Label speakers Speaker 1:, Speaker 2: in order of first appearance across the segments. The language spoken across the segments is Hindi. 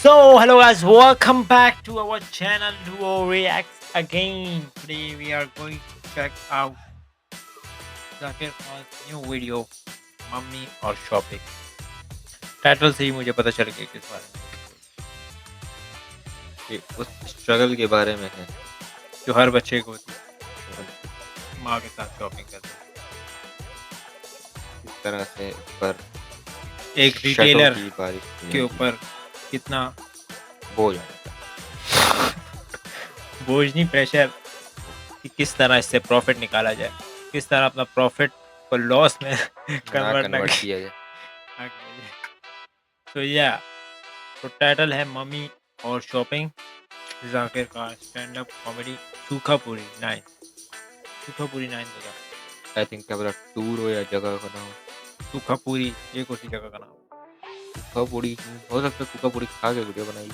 Speaker 1: Hello guys, welcome back to our channel Duo Reacts again. Today we are going to check out Zakir Khan's new video, mummy और शॉपिंग. टाइटल से ही मुझे पता चल गया किस बारे में
Speaker 2: कि उस स्ट्रगल के बारे में है
Speaker 1: जो हर बच्चे को होती है, माँ के साथ शॉपिंग करते हैं.
Speaker 2: इस तरह से पर
Speaker 1: एक
Speaker 2: शर्टों
Speaker 1: रिटेलर
Speaker 2: की बारिश
Speaker 1: के
Speaker 2: में
Speaker 1: ऊपर कितना
Speaker 2: बोझ आ जाता है।
Speaker 1: बोझ नहीं, प्रेशर कि किस तरह इससे प्रॉफिट निकाला जाए, किस तरह अपना प्रॉफिट को लॉस में
Speaker 2: ना
Speaker 1: कन्वर्ट ना
Speaker 2: कन्वर्ट किया जाए।
Speaker 1: तो या तो टाइटल है मम्मी और शॉपिंग. जाकिर का स्टैंड अप कॉमेडी सूखापुरी 9. सूखापुरी 9 जगह
Speaker 2: आई थिंक क्या पता टूर हो या जगह का नाम
Speaker 1: सूखापुरी एक उसी जगह का नाम.
Speaker 2: सूखा पूड़ी हो सकता है। सूखा पूड़ी खा के वीडियो बनाई।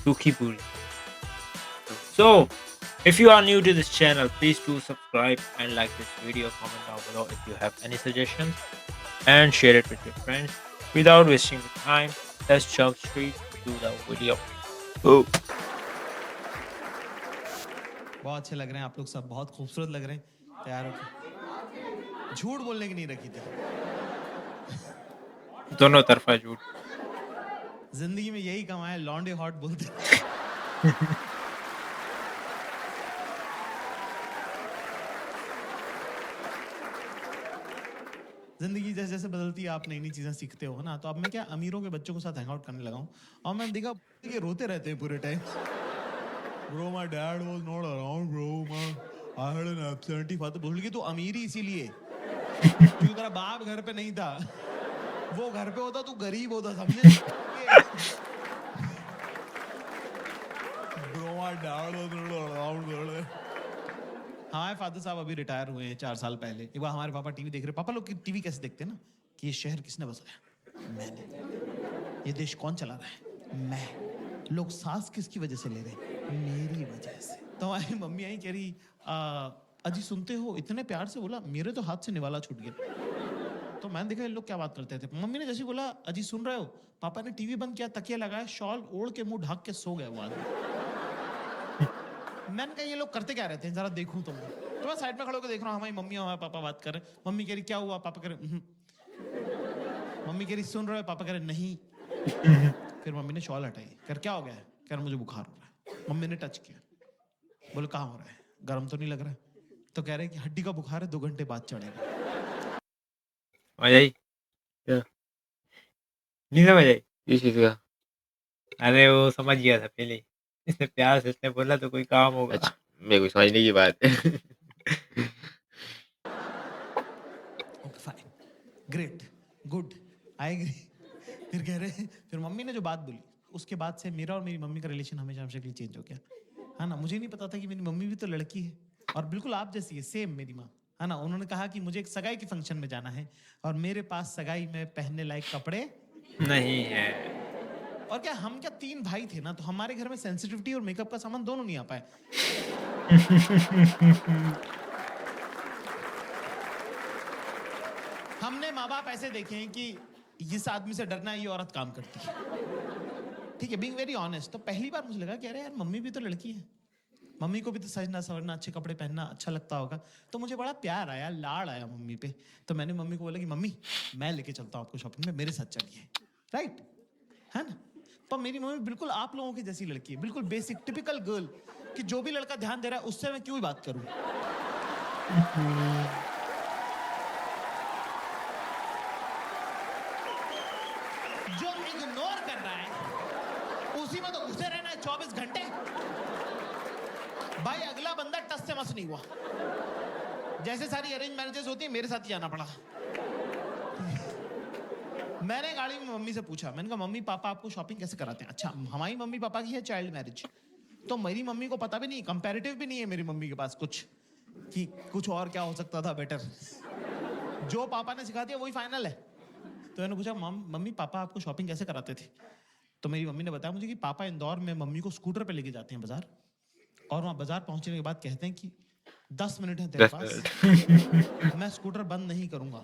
Speaker 1: सूखी पूरी. So if you are new to this channel, please do subscribe and like this video. Comment down below if you have any suggestions and share it with your friends. Without wasting the time, let's jump straight to the video.
Speaker 3: बहुत अच्छे लग रहे हैं आप लोग सब, बहुत खूबसूरत लग रहे हैं. तैयार हो? झूठ बोलने की नहीं रखी थी.
Speaker 1: दोनों तरफा झूठ.
Speaker 3: जिंदगी में यही कमाया, लॉन्डे हॉट बोलते. जिंदगी जैसे जैसे बदलती है आप नई नई चीजें सीखते हो ना. तो अब मैं क्या अमीरों के बच्चों के साथ हैंग आउट करने लगा हूँ और मैं देखा ये रोते रहते हैं पूरे time. Bro, my dad was not around, bro. I had an absentee father. बोल की तू अमीर ही इसीलिए क्योंकि तेरा बाप घर पे नहीं था. वो घर पे होता तू गरीब होता, समझे? Bro, my dad was not around, bro. हमारे फादर साहब अभी रिटायर हुए हैं 4 साल पहले. एक बार हमारे पापा टीवी देख रहे. पापा लोग टीवी कैसे देखते हैं ना कि ये शहर किसने बसाया? मैंने. ये देश कौन चला रहा है? मैं. लोग सांस किसकी वजह से ले रहे हैं? मेरी वजह से. तो हमारी मम्मी आई कह रही अजी सुनते हो, इतने प्यार से बोला. मेरे तो हाथ से निवाला छूट गया. तो मैंने देखा ये लोग क्या बात करते थे. मम्मी ने जैसे बोला अजी सुन रहे हो, पापा ने टीवी बंद किया, तकिया लगाया, शॉल ओढ़ के मुंह ढक के सो गया वो आदमी. मैंने कहा ये लोग करते क्या रहते हैं, जरा देखूं तुम. तो मैं साइड में खड़े होकर देख रहा हूँ. हमारी मम्मी और हमारे पापा बात कर रहे. मम्मी कह रही क्या हुआ? पापा कह रहे मम्मी कह रही सुन रहे हो? पापा कह रहे नहीं. फिर मम्मी ने शॉल हटाई. कर क्या हो गया है? कह रहा मुझे बुखार हो रहा है. मम्मी ने टच किया. बोले कहाँ हो रहा है? गर्म तो नहीं लग रहा है? तो कह रहे कि हड्डी का बुखार है, 2 घंटे बाद चढ़ेगा.
Speaker 1: समझ आई क्या? नहीं समझ आई?
Speaker 2: इस चीज का
Speaker 1: अरे वो समझ गया था पहले ही. इसने प्यार से इसने बोला तो कोई काम होगा.
Speaker 2: अच्छा मेरे को समझने की बात है।
Speaker 3: Okay fine, great, good, I agree. फिर कह रहे फिर मम्मी ने जो बात बोली उसके बाद से मेरा और मेरी मम्मी का रिलेशन हमेशा हमेशा के लिए चेंज हो गया है ना. मुझे नहीं पता था कि मेरी मम्मी भी तो लड़की है और बिल्कुल आप जैसी है, सेम मेरी माँ है ना. उन्होंने कहा कि मुझे एक सगाई के फंक्शन में जाना है और मेरे पास सगाई में पहनने लायक कपड़े
Speaker 1: नहीं है.
Speaker 3: और क्या हम क्या 3 भाई थे ना, तो हमारे घर में सेंसिटिविटी और मेकअप का सामान दोनों नहीं आ पाए. हमने माँ बाप ऐसे देखे हैं कि इस आदमी से डरना है, ये औरत काम करती है. ठीक है, बीइंग वेरी ऑनेस्ट. तो पहली बार मुझे लगा कि अरे यार मम्मी भी तो लड़की है, मम्मी को भी तो सजना सवरना, अच्छे कपड़े पहनना अच्छा लगता होगा. तो मुझे बड़ा प्यार आया, लाड़ आया मम्मी पे. तो मैंने मम्मी को बोला कि मम्मी मैं लेके चलता हूँ आपको शॉपिंग में, मेरे साथ चलिए. राइट है ना. तो मेरी मम्मी बिल्कुल आप लोगों की जैसी लड़की है, बिल्कुल बेसिक टिपिकल गर्ल, कि जो भी लड़का ध्यान दे रहा है उससे मैं क्यों बात करूं. जो इग्नोर कर रहा है उसी में तो घुसे रहना है 24 घंटे. भाई अगला बंदा टस से मस नहीं हुआ. जैसे सारी अरेंज मैरिजेस होती है मेरे साथ ही जाना पड़ा. मैंने गाड़ी में मम्मी से पूछा, मैंने कहा मम्मी पापा आपको शॉपिंग कैसे कराते हैं? अच्छा हमारी मम्मी पापा की है चाइल्ड मैरिज. तो मेरी मम्मी को पता भी नहीं, कंपैरेटिव भी नहीं है मेरी मम्मी के पास कुछ कि कुछ और क्या हो सकता था बेटर. जो पापा ने सिखा दिया वही फाइनल है. तो मैंने पूछा मम्मी पापा आपको शॉपिंग कैसे कराते थे? तो मेरी मम्मी ने बताया मुझे कि पापा इंदौर में मम्मी को स्कूटर पे लेके जाते हैं बाजार, और वहां बाजार पहुंचने के बाद कहते हैं कि 10 मिनट है तेरे पास, मैं स्कूटर बंद नहीं करूंगा,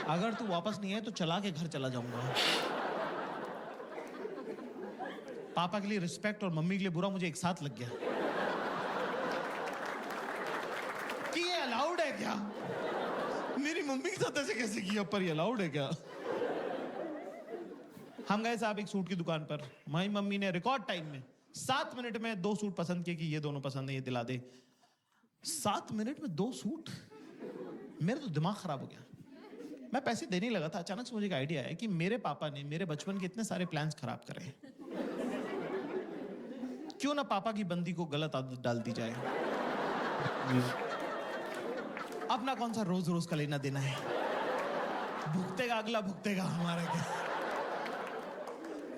Speaker 3: अगर तू वापस नहीं आए तो चला के घर चला जाऊंगा. पापा के लिए रिस्पेक्ट और मम्मी के लिए बुरा मुझे एक साथ लग गया कि ये अलाउड है क्या? मेरी मम्मी के साथ ऐसे कैसे किया, पर ये अलाउड है क्या? हम गए साहब एक सूट की दुकान पर, हमारी मम्मी ने रिकॉर्ड टाइम में 7 मिनट में 2 सूट पसंद किए कि ये दोनों पसंद है, ये दिला दे। 7 मिनट में 2 सूट, मेरा तो दिमाग खराब हो गया। मैं पैसे देने ही लगा था, अचानक से मुझे एक आइडिया आया कि मेरे पापा ने मेरे बचपन के इतने सारे प्लान्स खराब करे हैं, क्यों ना पापा की बंदी को गलत आदत डाल दी जाए। अपना कौन सा रोज रोज का लेना देना है, भुगतेगा अगला, भुगतेगा हमारा क्या।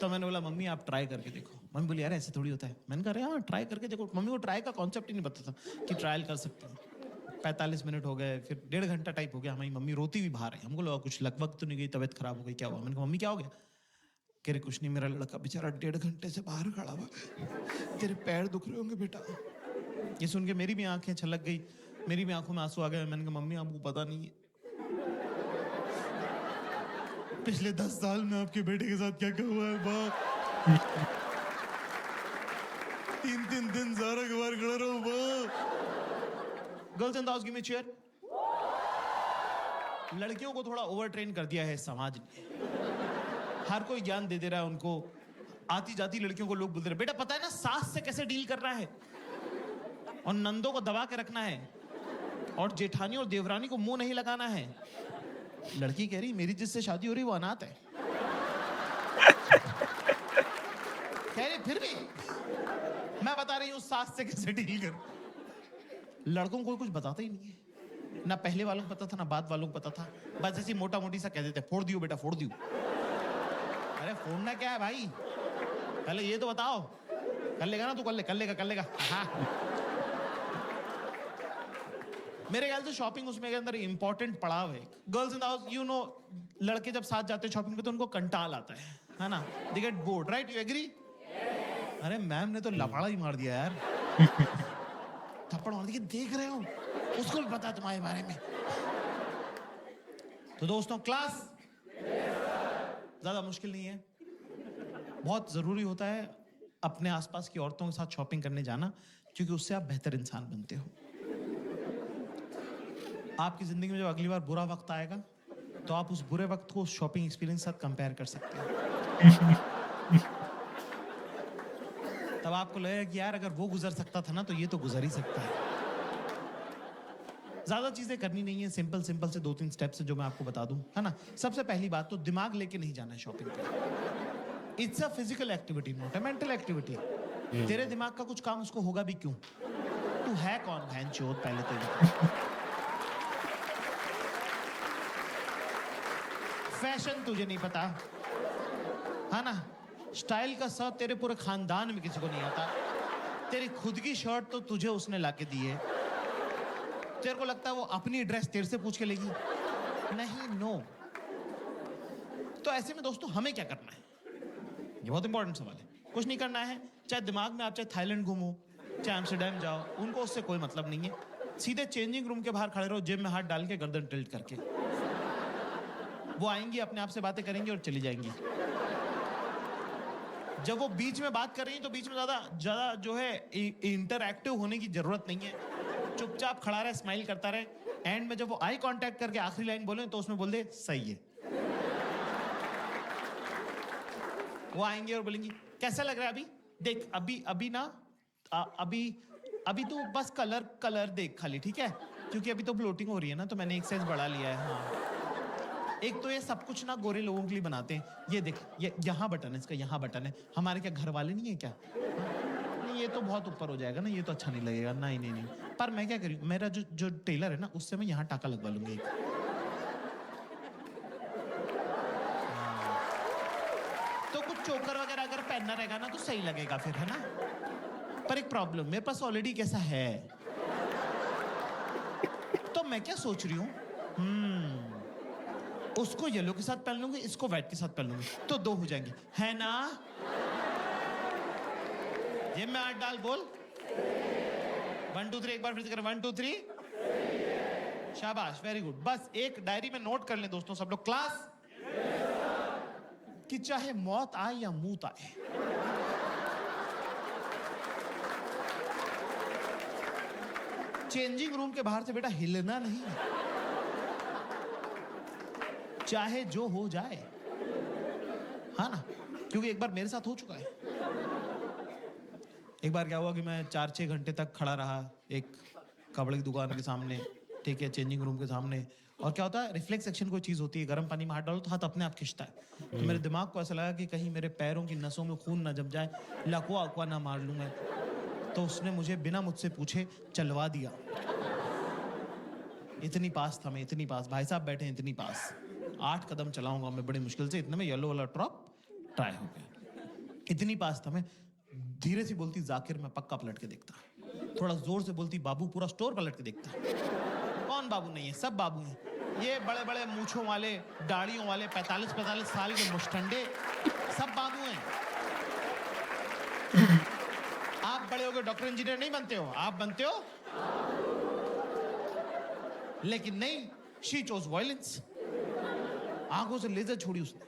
Speaker 3: तो मैंने बोला मम्मी आप ट्राई करके देखो। मम्मी बोली यार ऐसे थोड़ी होता है। मैंने कहा हाँ ट्राई करके देखो। मम्मी को ट्राई का कॉन्सेप्ट ही नहीं पता था कि ट्रायल कर सकते हैं। 45 मिनट हो गए, फिर 1.5 घंटा टाइप हो गया। हमारी मम्मी रोती हुई बाहर है। हमको लगा कुछ लगभग तो नहीं गई, तबीयत खराब हो गई, क्या हुआ? मैंने कहा मम्मी क्या हो गया? कह रहे कुछ नहीं, मेरा लड़का बेचारा 1.5 घंटे से बाहर खड़ा हुआ, तेरे पैर दुख रहे होंगे बेटा। ये सुन के मेरी भी आंखें छलक गई, मेरी भी आंखों में आंसू आ गए। मैंने कहा मम्मी आपको पता नहीं है पिछले 10 साल में आपके बेटे के साथ क्या क्या हुआ है बाप। 3 दिन सारा के बाहर खड़ा रहो बाप। Girls in the house give me chair. लड़कियों को थोड़ा ओवर ट्रेन कर दिया है समाज ने, हर कोई ज्ञान दे दे रहा है उनको। आती जाती लड़कियों को लोग बोलते रहे बेटा पता है ना सास से कैसे डील करना है, और नंदों को दबा के रखना है, और जेठानी और देवरानी को मुंह नहीं लगाना है। लड़की कह रही मेरी जिससे शादी हो रही वो अनाथ है। कह रही फिर भी मैं बता रही हूँ सास से कैसे डील कर। लड़कों को कुछ बताता ही नहीं है, ना पहले वालों को पता था ना बाद वालों को पता था। बस ऐसी मोटा मोटी सा कह देते फोड़ दियो बेटा फोड़ दियो। अरे फोड़ना क्या है भाई, पहले ये तो बताओ। कर लेगा ना तू, कर लेगा। हाँ। मेरे ख्याल से शॉपिंग उसमें के अंदर इंपॉर्टेंट पड़ाव है। Girls in the house you know, लड़के जब साथ जाते हैं शॉपिंग पे तो उनको कंटाल आता है ना, they get bored, right? You agree? अरे मैम ने तो लफाड़ा ही मार दिया यार। थप्पड़ मार दिया, देख रहे हो, उसको भी पता तुम्हारे बारे में। तो दोस्तों क्लास ज्यादा मुश्किल नहीं है, बहुत जरूरी होता है अपने आसपास की औरतों के साथ शॉपिंग करने जाना, क्योंकि उससे आप बेहतर इंसान बनते हो। आपकी जिंदगी में जब अगली बार बुरा वक्त आएगा तो आप उस बुरे वक्त को उस शॉपिंग एक्सपीरियंस के साथ कंपेयर कर सकते हैं। तब आपको लगेगा कि यार अगर वो गुजर सकता था ना तो ये तो गुजर ही सकता है। ज्यादा चीजें करनी नहीं है, सिंपल से 2-3 स्टेप्स है जो मैं आपको बता दूं, है ना। सबसे पहली बात तो दिमाग लेके नहीं जाना है शॉपिंग पे। It's a physical activity, not a mental activity. तेरे दिमाग का कुछ काम उसको होगा भी क्यों? तू है कौन बहन चोद? पहले तो फैशन तुझे नहीं पता, है ना। स्टाइल का सब तेरे पूरे खानदान में किसी को नहीं आता। तेरी खुद की शर्ट तो तुझे उसने लाके दी है। तेरे को लगता है वो अपनी ड्रेस तेरे से पूछ के लेगी? नहीं, नो। तो ऐसे में दोस्तों हमें क्या करना है? ये बहुत इंपॉर्टेंट सवाल है। कुछ नहीं करना है, चाहे दिमाग में आप चाहे थाईलैंड घूमो, चाहे एम्स्टर्डम जाओ, उनको उससे कोई मतलब नहीं है। सीधे चेंजिंग रूम के बाहर खड़े रहो, जेब में हाथ डाल के, गर्दन टिल्ट करके। वो आएंगी, अपने आप से बातें करेंगी और चली जाएंगी। जब वो बीच में बात कर रही है तो बीच में ज्यादा जो है इंटरएक्टिव होने की जरूरत नहीं है। चुपचाप खड़ा रहे, स्माइल करता रहे। एंड में जब वो आई कांटेक्ट करके आखिरी लाइन बोले तो उसमें बोल दे सही है। वो आएंगे और बोलेंगी कैसा लग रहा है अभी? देख अभी ना अभी तो बस कलर देख खाली, ठीक है? क्योंकि अभी तो ब्लोटिंग हो रही है ना, तो मैंने एक साइज बढ़ा लिया है। हाँ, एक तो ये सब कुछ ना गोरे लोगों के लिए बनाते हैं। ये देख, ये यहाँ बटन है, इसका यहाँ बटन है। हमारे क्या घर वाले नहीं है क्या? नहीं, ये तो बहुत ऊपर हो जाएगा ना, ये तो अच्छा नहीं लगेगा। नहीं। पर मैं क्या करूँ, मेरा जो टेलर है ना, उससे मैं यहाँ टाका लगवा लूंगी एक। तो कुछ चोकर वगैरह अगर पहनना रहेगा ना तो सही लगेगा फिर, है ना। पर एक प्रॉब्लम, मेरे पास ऑलरेडी कैसा है। तो मैं क्या सोच रही हूँ, उसको येलो के साथ पहन लूंगी, इसको व्हाइट के साथ पहन लूंगी, तो 2 हो जाएंगे, है ना। ये मैं हाथ डाल, बोल 1 2 3, एक बार फिर से कर, 1 2 3। शाबाश, वेरी गुड। बस एक डायरी में नोट कर लें दोस्तों सब लोग, क्लास, कि चाहे मौत आए या मूत आए, चेंजिंग रूम के बाहर से बेटा हिलना नहीं है, चाहे जो हो जाए, हाँ ना, क्योंकि एक बार मेरे साथ हो चुका है। एक बार क्या हुआ कि मैं 4-6 घंटे तक खड़ा रहा एक कपड़े की दुकान के सामने, ठीक है, चेंजिंग रूम के सामने। और क्या होता है, रिफ्लेक्स एक्शन कोई चीज़ होती है, गर्म पानी में हाथ डालो तो हाथ अपने आप खिंचता है। तो मेरे दिमाग को ऐसा लगा कि कहीं मेरे पैरों की नसों में खून ना जम जाए, लकवा अकवा ना मार लूँ मैं। तो उसने मुझे बिना मुझसे पूछे चलवा दिया। इतनी पास था मैं, इतनी पास, भाई साहब बैठे हैं इतनी पास। 8 कदम चलाऊंगा मैं बड़ी मुश्किल से, इतने में येलो वाला ड्रॉप ट्राई हो गया। इतनी पास था मैं। धीरे से बोलती जाकिर, मैं पक्का पलट के देखता। थोड़ा जोर से बोलती बाबू, पूरा स्टोर पलट के देखता। कौन बाबू नहीं है, सब बाबू हैं। ये बड़े बड़े मूछों वाले, दाढ़ियों वाले, 45-45 साल के मुस्टंडे, सब बाबू हैं। आप बड़े होकर डॉक्टर इंजीनियर नहीं बनते हो, आप बनते हो, लेकिन नहीं, शी चोज वायलेंस। आंखों से लेजर छोड़ी उसने।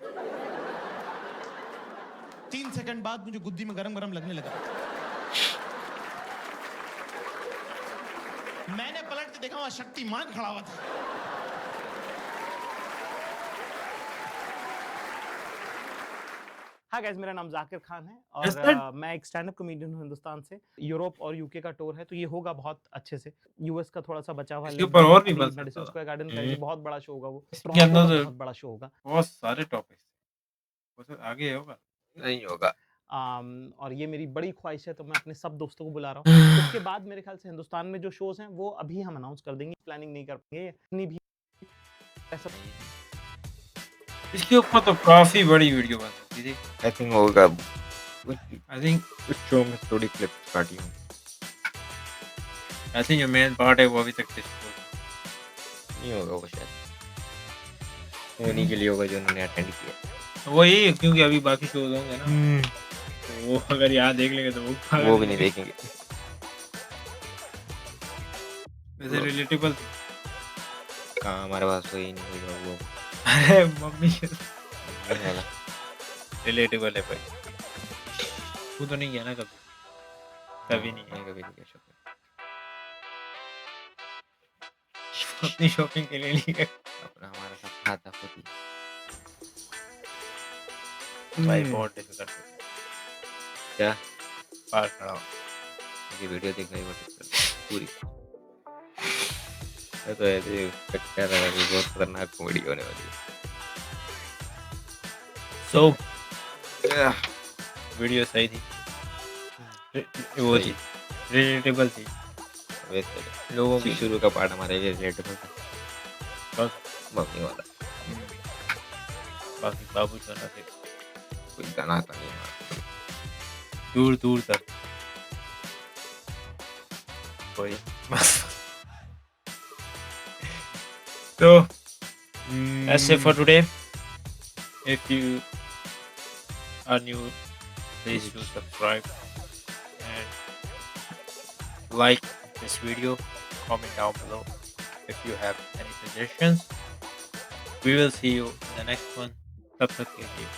Speaker 3: 3 सेकंड बाद मुझे गुद्दी में गरम गरम लगने लगा। मैंने पलट के देखा, वहां शक्तिमान खड़ा हुआ था। हाँ गाइस, मेरा नाम जाकिर खान है और मैं एक स्टैंड अप कॉमेडियन हूँ हिंदुस्तान से। यूरोप और यूके का टूर है, तो ये होगा बहुत अच्छे से। यूएस का थोड़ा सा बचा हुआ,
Speaker 1: इसके ऊपर और भी बन सकता
Speaker 3: मेडिसिन
Speaker 1: था।
Speaker 3: स्क्वायर गार्डन का ये बहुत बड़ा शो होगा, वो
Speaker 1: इसके
Speaker 3: टोरंटो
Speaker 1: अंदर
Speaker 3: का
Speaker 1: तो
Speaker 3: बहुत बड़ा शो होगा।
Speaker 1: बहुत सारे टॉपिक्स वो सब आगे होगा।
Speaker 2: नहीं होगा।
Speaker 3: और ये मेरी बड़ी ख्वाहिश है, तो मैं अपने सब दोस्तों को बुला रहा हूँ। उसके बाद मेरे ख्याल से हिंदुस्तान में जो शोज हैं वो अभी हम अनाउंस कर देंगे, प्लानिंग नहीं कर पाएंगे इतनी भी ऐसा।
Speaker 1: इसके ऊपर तो काफी बड़ी वीडियो बन सकती थी।
Speaker 2: आई थिंक होगा।
Speaker 1: आई थिंक
Speaker 2: उस शो में थोड़ी क्लिप्स काटी हूँ।
Speaker 1: आई थिंक जो मेन पार्ट है वो अभी तक डिस्कस
Speaker 2: नहीं होगा वो शायद। उन्हीं के लिए होगा जो उन्होंने अटेंड किया।
Speaker 1: वही, क्योंकि अभी बाकी शोज होंगे ना, तो वो अगर यहाँ देख लेंगे तो
Speaker 2: वो भी नहीं देखेंगे।
Speaker 1: वैसे रिलेटेबल।
Speaker 2: कहाँ हमारे पास कोई नहीं होगा वो।
Speaker 1: अरे मम्मी
Speaker 2: नहीं वाला।
Speaker 1: रिलेटेबल है भाई। तू तो नहीं गया ना कभी? कभी नहीं है।
Speaker 2: मैं कभी नहीं किया शॉपिंग।
Speaker 1: अपनी शॉपिंग के लिए नहीं गए।
Speaker 2: अपना हमारा सब खाता खुद ही।
Speaker 1: भाई बहुत डिफिकल्ट है।
Speaker 2: क्या
Speaker 1: बाहर खड़ा हो।
Speaker 2: मुझे वीडियो देखना ही बहुत पूरी। मैं तो ऐसे एक्सपेक्ट कर रहा था कि बहुत खतरनाक कॉमेडी होने वाली है।
Speaker 1: सो वीडियो सही थी, वो थी, रिलेटेबल थी
Speaker 2: वैसे
Speaker 1: लोगों की।
Speaker 2: शुरू का पार्ट हमारे लिए रिलेटेबल था।
Speaker 1: बस
Speaker 2: मम्मी वाला
Speaker 1: बाकी बाबू जाना थे
Speaker 2: कोई गाना आता नहीं है।
Speaker 1: दूर दूर तक कोई। तो that's it for today. If you are new, please do subscribe and like this video. Comment down below if you have any suggestions. We will see you in the next one. तब तक के लिए